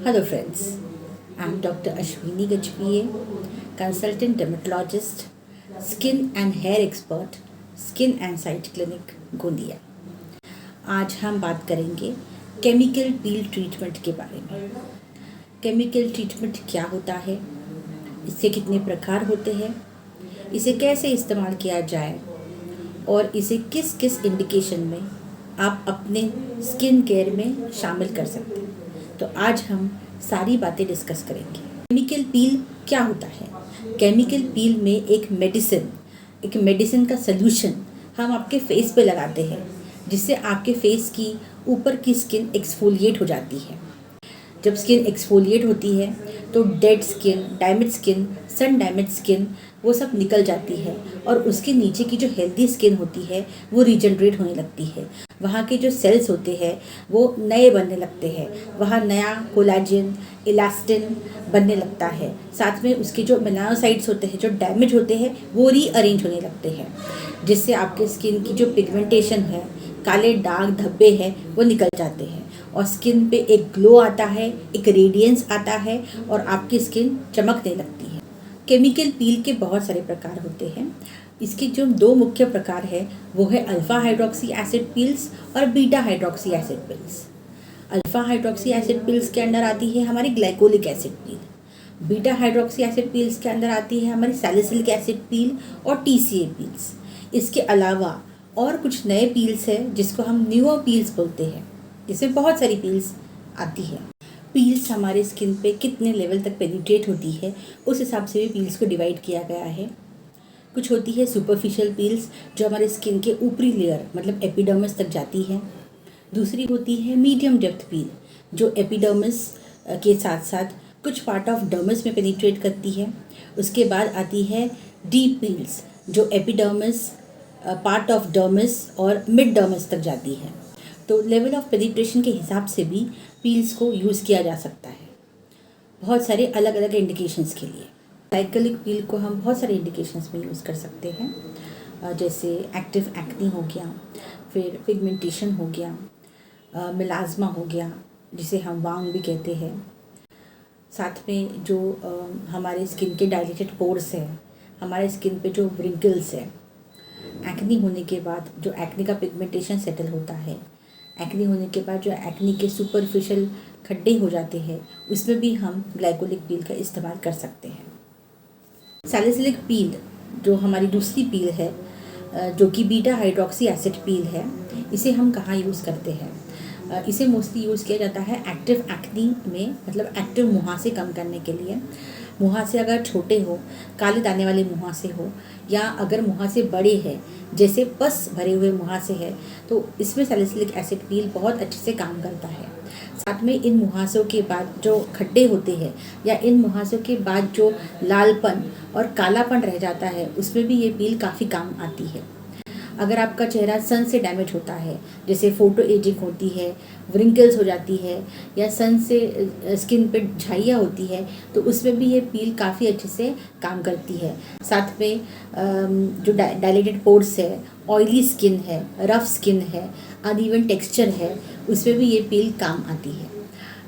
Hello friends, I am Dr. Ashwini Gajpie, consultant dermatologist, skin and hair expert, Skin and Sight Clinic, Gondia. आज हम बात करेंगे chemical peel treatment के बारे में। केमिकल ट्रीटमेंट क्या होता है, इससे कितने प्रकार होते हैं, इसे कैसे इस्तेमाल किया जाए और इसे किस किस इंडिकेशन में आप अपने स्किन केयर में शामिल कर सकते हैं। तो आज हम सारी बातें डिस्कस करेंगे। केमिकल पील क्या होता है? केमिकल पील में एक मेडिसिन का सलूशन हम आपके फेस पे लगाते हैं, जिससे आपके फेस की ऊपर की स्किन एक्सफोलिएट हो जाती है। जब स्किन एक्सफोलिएट होती है तो dead skin, damage skin, sun damage skin वो सब निकल जाती है और उसके नीचे की जो हेल्दी स्किन होती है वो रीजनरेट होने लगती है। वहाँ के जो सेल्स होते हैं वो नए बनने लगते हैं, वहाँ नया कोलाजन, इलास्टिन बनने लगता है। साथ में उसके जो मेलानोसाइट्स होते हैं, जो डैमेज होते हैं, वो रीअरेंज होने लगते हैं, जिससे आपके स्किन की जो पिगमेंटेशन है, काले दाग धब्बे हैं, वो निकल जाते हैं और स्किन पे एक ग्लो आता है, एक रेडियंस आता है और आपकी स्किन चमकने लगती है। केमिकल पील के बहुत सारे प्रकार होते हैं। इसके जो दो मुख्य प्रकार है वो है अल्फ़ा हाइड्रोक्सी एसिड पील्स और beta hydroxy acid peels. Alpha hydroxy acid peels के अंदर आती है हमारी ग्लाइकोलिक एसिड पील। बीटा हाइड्रोक्सी एसिड पील्स के अंदर आती है हमारी सैलिसिलिक एसिड पील और TCA पील्स। इसके अलावा और कुछ नए पील्स हैं जिसको हम न्यूअर पील्स बोलते हैं, जिसमें बहुत सारी पील्स आती है। पील्स हमारे स्किन पे कितने लेवल तक पेनिट्रेट होती है उस हिसाब से भी पील्स को डिवाइड किया गया है। कुछ होती है सुपरफिशियल पील्स जो हमारे स्किन के ऊपरी लेयर मतलब एपिडर्मिस तक जाती है। दूसरी होती है मीडियम डेप्थ पील जो एपिडर्मिस के साथ साथ कुछ पार्ट ऑफ डर्मिस में पेनिट्रेट करती है। उसके बाद आती है डीप पील्स जो एपिडर्मिस, पार्ट ऑफ डर्मिस और मिड डर्मिस तक जाती है। तो लेवल ऑफ पेनिट्रेशन के हिसाब से भी पील्स को यूज़ किया जा सकता है बहुत सारे अलग अलग इंडिकेशंस के लिए। ग्लाइकोलिक पील को हम बहुत सारे इंडिकेशंस में यूज़ कर सकते हैं, जैसे एक्टिव एक्नी हो गया, फिर पिगमेंटेशन हो गया, मिलाज़्मा हो गया जिसे हम वांग भी कहते हैं। साथ में जो हमारे स्किन के डायलेटेड पोर्स है, हमारे स्किन पे जो व्रिंकल्स है, एक्नी होने के बाद जो एक्नी का पिगमेंटेशन सेटल होता है, एक्नी होने के बाद जो एक्नी के सुपरफिशियल खड्डे हो जाते हैं, उसमें भी हम ग्लाइकोलिक पील का इस्तेमाल कर सकते हैं। सैलिसिलिक पील जो हमारी दूसरी पील है, जो कि बीटा हाइड्रोक्सी एसिड पील है, इसे हम कहाँ यूज़ करते हैं? इसे मोस्टली यूज़ किया जाता है एक्टिव एक्नी में, मतलब एक्टिव मुहासे कम करने के लिए। मुहासे अगर छोटे हो, काले दाने वाले मुहासे हो, या अगर मुहासे बड़े हैं जैसे पस भरे हुए मुहासे है, तो इसमें सैलिसिलिक एसिड पील बहुत अच्छे से काम करता है। साथ में इन मुहासों के बाद जो खड्डे होते हैं या इन मुहासों के बाद जो लालपन और कालापन रह जाता है, उसमें भी ये पील काफ़ी काम आती है। अगर आपका चेहरा सन से डैमेज होता है, जैसे फ़ोटो एजिंग होती है, व्रिंकल्स हो जाती है, या सन से स्किन पे झाइयाँ होती है, तो उसमें भी ये पील काफ़ी अच्छे से काम करती है। साथ में जो डायलेटेड पोर्स है, ऑयली स्किन है, रफ स्किन है, अनइवन टेक्सचर है, उसमें भी ये पील काम आती है।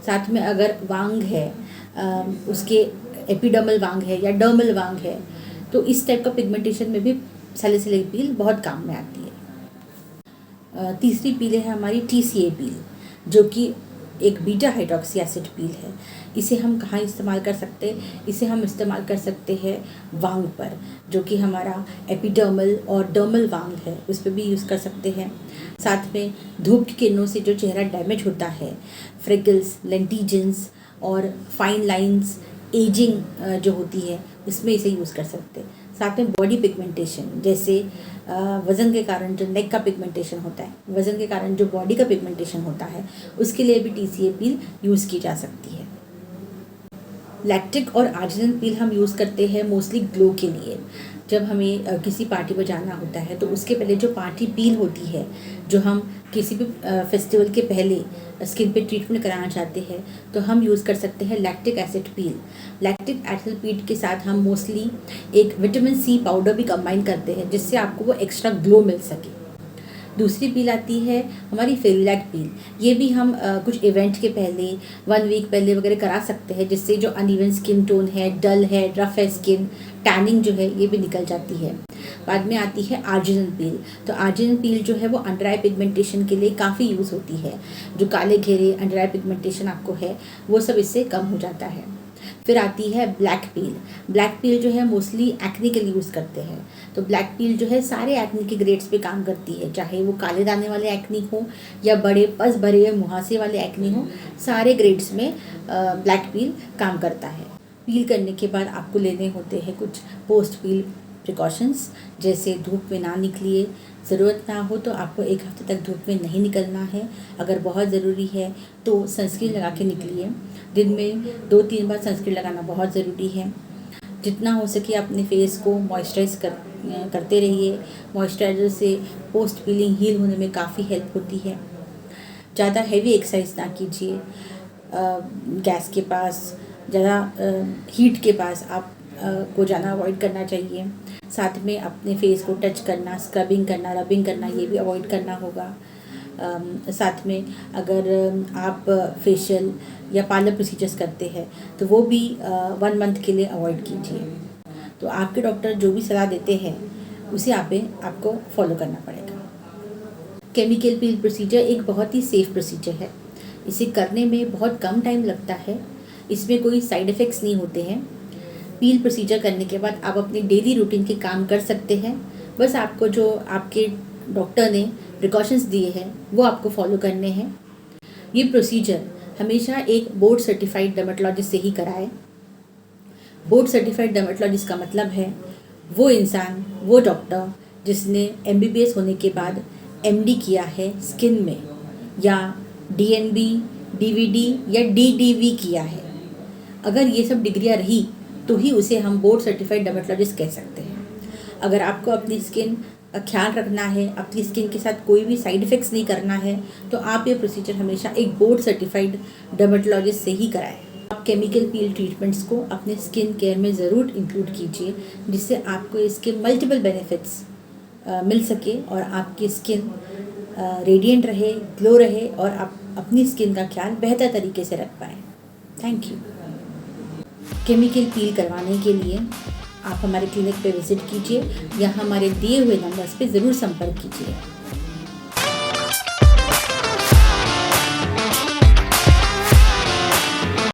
साथ में अगर वांग है, उसके एपिडर्मल वांग है या डर्मल वांग है, तो इस टाइप का पिगमेंटेशन में भी सैलिसिलिक पील बहुत काम में आती है। तीसरी पील है हमारी TCA पील, जो कि एक बीटा हाइड्रोक्सी एसिड पील है। इसे हम कहाँ इस्तेमाल कर सकते हैं? इसे हम इस्तेमाल कर सकते हैं वांग पर, जो कि हमारा एपिडर्मल और डर्मल वांग है, उस पर भी यूज़ कर सकते हैं। साथ में धूप की किरणों से जो चेहरा डैमेज होता है, फ्रिकल्स, लेंटिजेंस और फाइन लाइंस, एजिंग जो होती है, उसमें इसे यूज़ कर सकते हैं। साथ में बॉडी पिगमेंटेशन, जैसे वज़न के कारण जो नेक का पिगमेंटेशन होता है, वज़न के कारण जो बॉडी का पिगमेंटेशन होता है, उसके लिए भी TCA पील यूज़ की जा सकती है। लैक्टिक और आर्जिनिन पील हम यूज़ करते हैं मोस्टली ग्लो के लिए। जब हमें किसी पार्टी पर जाना होता है तो उसके पहले जो पार्टी पील होती है, जो हम किसी भी फेस्टिवल के पहले स्किन पे ट्रीटमेंट कराना चाहते हैं, तो हम यूज़ कर सकते हैं लैक्टिक एसिड पील। लैक्टिक एसिड पील के साथ हम मोस्टली एक विटामिन C पाउडर भी कंबाइन करते हैं, जिससे आपको वो एक्स्ट्रा ग्लो मिल सके। दूसरी पील आती है हमारी फेरुलैक पील। ये भी हम कुछ इवेंट के पहले 1 वीक पहले वगैरह करा सकते हैं, जिससे जो अनइवन स्किन टोन है, डल है, रफ है स्किन, टैनिंग जो है ये भी निकल जाती है। बाद में आती है आर्जिनिन पील। तो आर्जिनिन पील जो है वो अंडर आई पिगमेंटेशन के लिए काफ़ी यूज़ होती है। जो काले घेरे अंडर आई पिगमेंटेशन आपको है वो सब इससे कम हो जाता है। फिर आती है ब्लैक पील। ब्लैक पील जो है मोस्टली एक्ने के लिए यूज़ करते हैं। तो ब्लैक पील जो है सारे एक्ने के ग्रेड्स पे काम करती है, चाहे वो काले दाने वाले एक्ने हो या बड़े पस भरे मुहासे वाले एक्ने हो, सारे ग्रेड्स में ब्लैक पील काम करता है। पील करने के बाद आपको लेने होते हैं कुछ पोस्ट पील प्रिकॉशंस, जैसे धूप में ना निकलिए, ज़रूरत ना हो तो आपको 1 हफ्ते तक धूप में नहीं निकलना है। अगर बहुत ज़रूरी है तो सनस्क्रीन लगा के निकलिए। दिन में 2-3 बार सनस्क्रीन लगाना बहुत ज़रूरी है। जितना हो सके अपने फेस को मॉइस्चराइज करते रहिए। मॉइस्चराइज़र से पोस्ट पीलिंग हील होने में काफ़ी हेल्प होती है। ज़्यादा हैवी एक्सरसाइज ना कीजिए। गैस के पास, ज़्यादा हीट के पास आप को जाना अवॉइड करना चाहिए। साथ में अपने फेस को टच करना, स्क्रबिंग करना, रबिंग करना ये भी अवॉइड करना होगा। साथ में अगर आप फेशियल या पार्लर प्रोसीजर्स करते हैं तो वो भी 1 मंथ के लिए अवॉइड कीजिए। तो आपके डॉक्टर जो भी सलाह देते हैं उसे आपको फॉलो करना पड़ेगा। केमिकल पील प्रोसीजर एक बहुत ही सेफ़ प्रोसीजर है। इसे करने में बहुत कम टाइम लगता है। इसमें कोई साइड इफ़ेक्ट्स नहीं होते हैं। पील प्रोसीजर करने के बाद आप अपनी डेली रूटीन के काम कर सकते हैं। बस आपको जो आपके डॉक्टर ने प्रिकॉशंस दिए हैं वो आपको फॉलो करने हैं। ये प्रोसीजर हमेशा एक बोर्ड सर्टिफाइड डर्मेटोलॉजिस्ट से ही कराएं। बोर्ड सर्टिफाइड डर्मेटोलॉजिस्ट का मतलब है वो इंसान, वो डॉक्टर जिसने MBBS होने के बाद MD किया है स्किन में, या DNB, DVD या DDV किया है। अगर ये सब डिग्रियाँ रही तो ही उसे हम बोर्ड सर्टिफाइड डर्मेटोलॉजिस्ट कह सकते हैं। अगर आपको अपनी स्किन का ख्याल रखना है, अपनी स्किन के साथ कोई भी साइड इफ़ेक्ट्स नहीं करना है, तो आप ये प्रोसीजर हमेशा एक बोर्ड सर्टिफाइड डर्मेटोलॉजिस्ट से ही कराएं। आप केमिकल पील ट्रीटमेंट्स को अपने स्किन केयर में ज़रूर इंक्लूड कीजिए, जिससे आपको इसके मल्टीपल बेनिफिट्स मिल सके और आपकी स्किन रेडिएंट रहे, ग्लो रहे और आप अपनी स्किन का ख्याल बेहतर तरीके से रख पाएँ। Thank you. केमिकल पील करवाने के लिए आप हमारे क्लिनिक पे विज़िट कीजिए या हमारे दिए हुए नंबर्स पे ज़रूर संपर्क कीजिए।